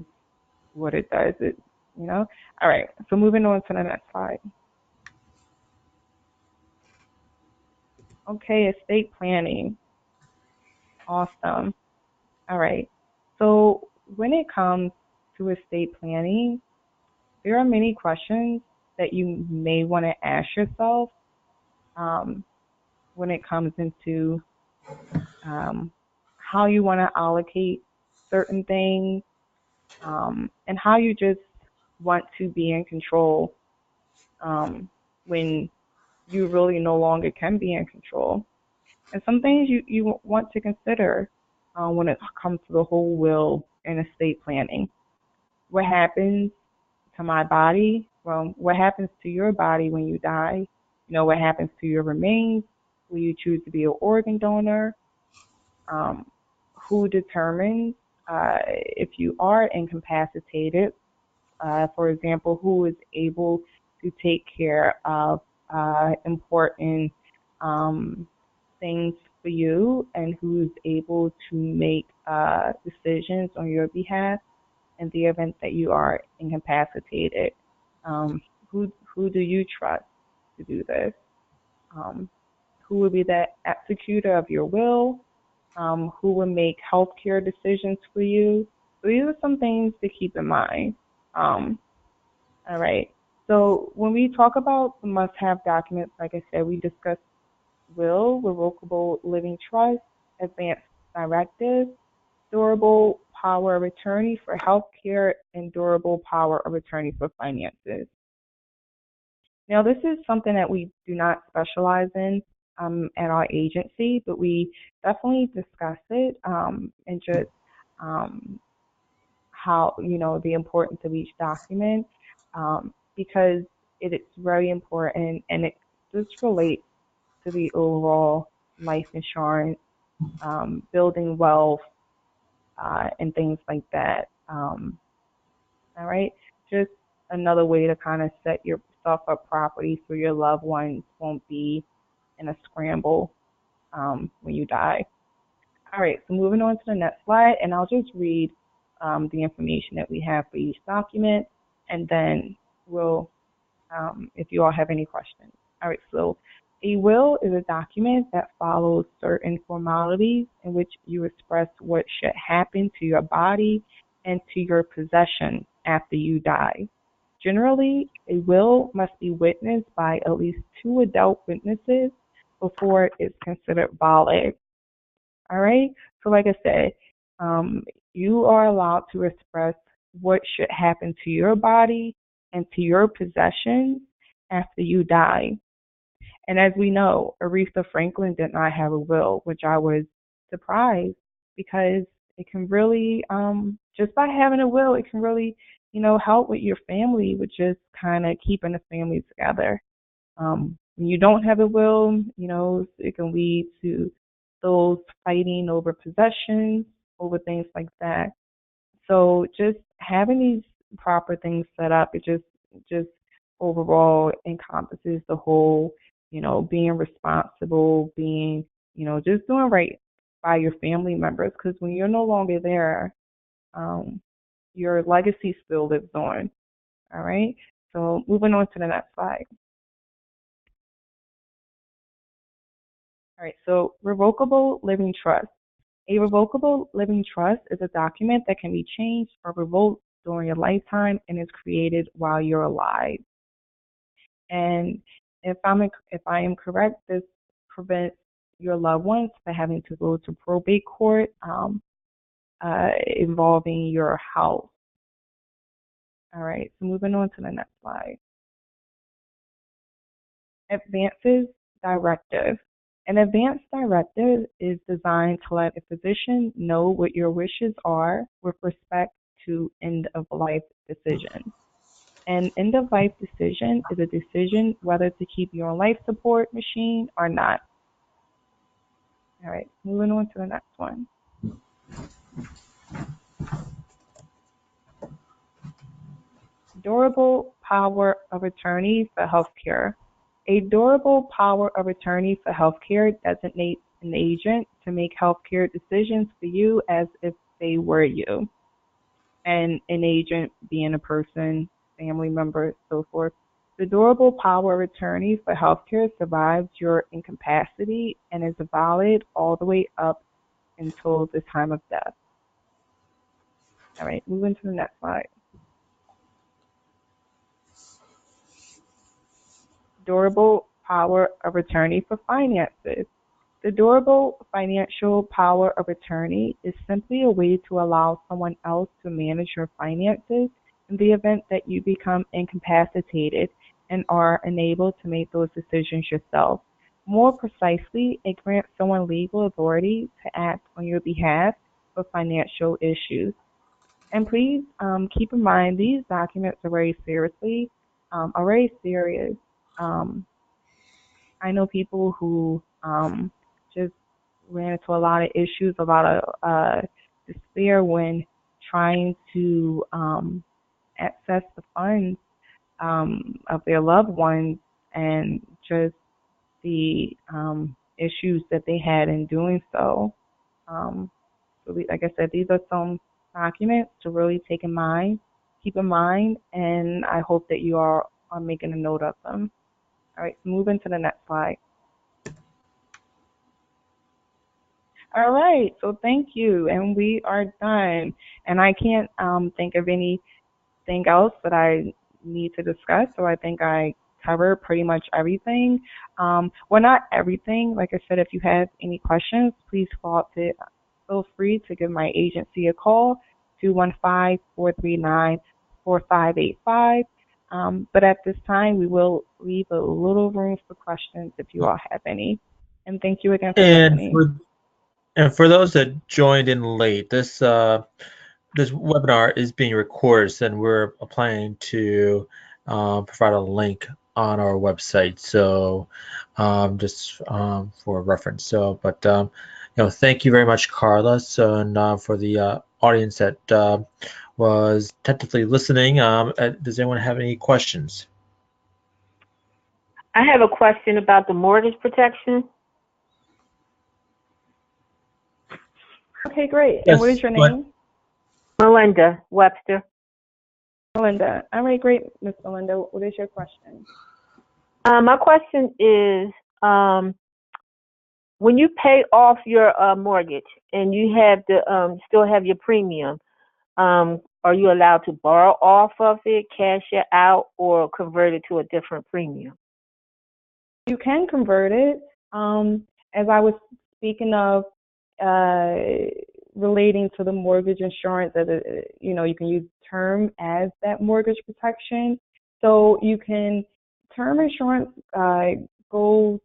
what it does. All right. So moving on to the next slide. Okay, estate planning. Awesome. All right. So when it comes to estate planning, there are many questions that you may want to ask yourself um, when it comes into how you want to allocate certain things, and how you just want to be in control when you really no longer can be in control. And some things you want to consider when it comes to the whole will and estate planning. What happens to my body? Well, what happens to your body when you die? What happens to your remains? Will you choose to be an organ donor? Um, who determines if you are incapacitated? For example, who is able to take care of important um, things for you, and who's able to make decisions on your behalf in the event that you are incapacitated. Um, who do you trust to do this? Um, who will be the executor of your will? Who will make healthcare decisions for you? So these are some things to keep in mind. All right. So when we talk about the must-have documents, like I said, we discussed will, revocable living trust, advance directive, durable power of attorney for healthcare, and durable power of attorney for finances. Now, this is something that we do not specialize in at our agency, but we definitely discuss it and just how, the importance of each document because it is very important, and it just relates to the overall life insurance, building wealth, and things like that. All right, just another way to kind of set yourself up properly so your loved ones won't be in a scramble when you die. All right, so moving on to the next slide, and I'll just read the information that we have for each document, and then we'll, if you all have any questions. All right, so a will is a document that follows certain formalities in which you express what should happen to your body and to your possession after you die. Generally, a will must be witnessed by at least 2 adult witnesses before it's considered valid. All right. So like I said, you are allowed to express what should happen to your body and to your possessions after you die. And as we know, Aretha Franklin did not have a will, which I was surprised because it can really, just by having a will, it can really, help with your family, with just kind of keeping the family together. When you don't have a will, it can lead to those fighting over possessions, over things like that. So just having these proper things set up, it just overall encompasses the whole, being responsible, being, just doing right by your family members. Because when you're no longer there, your legacy still lives on. All right. So moving on to the next slide. All right, so revocable living trust. A revocable living trust is a document that can be changed or revoked during your lifetime and is created while you're alive. And if I am correct, this prevents your loved ones from having to go to probate court involving your house. All right, so moving on to the next slide. Advances directive. An advance directive is designed to let a physician know what your wishes are with respect to end-of-life decision. An end-of-life decision is a decision whether to keep you on life support machine or not. All right, moving on to the next one. Durable power of attorney for healthcare. A durable power of attorney for healthcare designates an agent to make healthcare decisions for you as if they were you, and an agent being a person, family member, so forth. The durable power of attorney for healthcare survives your incapacity and is valid all the way up until the time of death. All right, moving to the next slide. Durable power of attorney for finances. The durable financial power of attorney is simply a way to allow someone else to manage your finances in the event that you become incapacitated and are unable to make those decisions yourself. More precisely, it grants someone legal authority to act on your behalf for financial issues. And please keep in mind these documents are very serious. Um, I know people who just ran into a lot of issues, a lot of despair when trying to access the funds of their loved ones, and just the issues that they had in doing so. Like I said, these are some documents to really keep in mind, and I hope that you are making a note of them. All right, so moving to the next slide. All right, so thank you, and we are done. And I can't think of anything else that I need to discuss, so I think I covered pretty much everything. Well, not everything. Like I said, if you have any questions, please feel free to give my agency a call, 215-439-4585. But at this time, we will leave a little room for questions if you all have any. And thank you again for listening.
And for those that joined in late, this webinar is being recorded, and we're planning to provide a link on our website. So just for reference. So, but thank you very much, Carla. So, and for the audience that was tentatively listening, does anyone have any questions?
I have a question about the mortgage protection.
Okay, great.
Yes,
And what is your name?
Melinda Webster.
Melinda. All right, great, Miss Melinda. What is your question?
My question is, when you pay off your mortgage and you have to still have your premium, are you allowed to borrow off of it, cash it out, or convert it to a different premium?
You can convert it. As I was speaking of, relating to the mortgage insurance, that you can use term as that mortgage protection. So you can term insurance goes.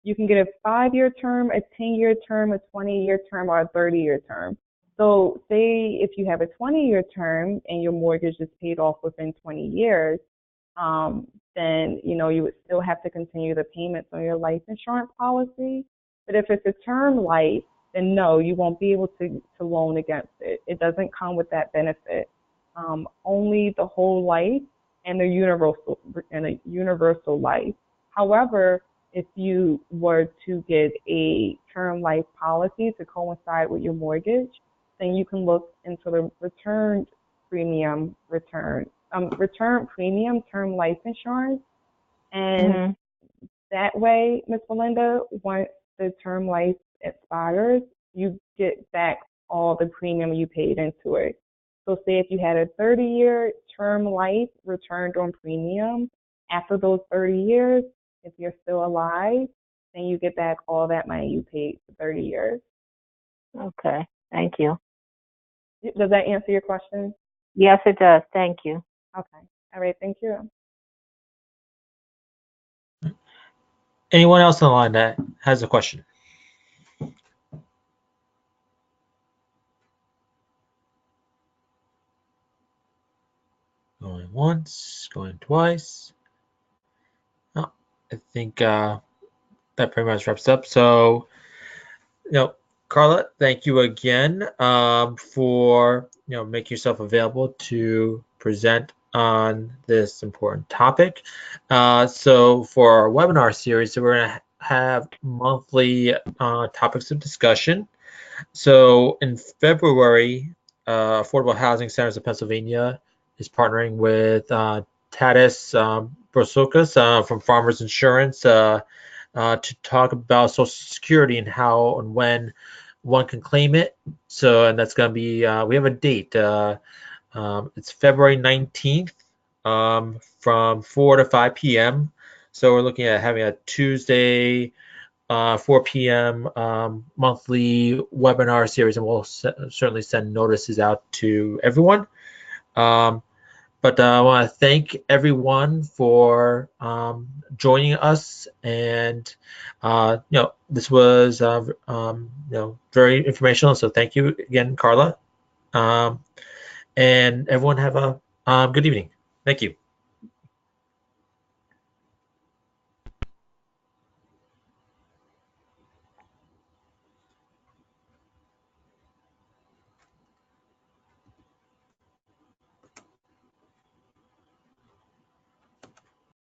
You can get a 5-year term, a 10-year term, a 20-year term, or a 30-year term. So say if you have a 20-year term and your mortgage is paid off within 20 years, then you would still have to continue the payments on your life insurance policy. But if it's a term life, then no, you won't be able to loan against it. It doesn't come with that benefit. Only the whole life and a universal life. However, if you were to get a term life policy to coincide with your mortgage, then you can look into the return premium term life insurance. And that way, Ms. Melinda, once the term life expires, you get back all the premium you paid into it. So say if you had a 30-year term life returned on premium, after those 30 years, if you're still alive, then you get back all that money you paid for 30 years.
Okay, thank you.
Does that answer your question?
Yes, it does. Thank you.
Okay. All right. Thank you.
Anyone else on the line that has a question? Going once, going twice. Oh, I think that pretty much wraps up. So, Carla, thank you again for making yourself available to present on this important topic. So for our webinar series, we're going to have monthly topics of discussion. So in February, Affordable Housing Centers of Pennsylvania is partnering with Tadas Brosukas from Farmers Insurance to talk about Social Security and how and when one can claim it. So, and that's going to be, we have a date. It's February 19th from 4 to 5 p.m. So we're looking at having a Tuesday 4 p.m. Monthly webinar series, and we'll certainly send notices out to everyone. But I want to thank everyone for joining us, and this was very informational. So thank you again, Carla, and everyone have a good evening. Thank you.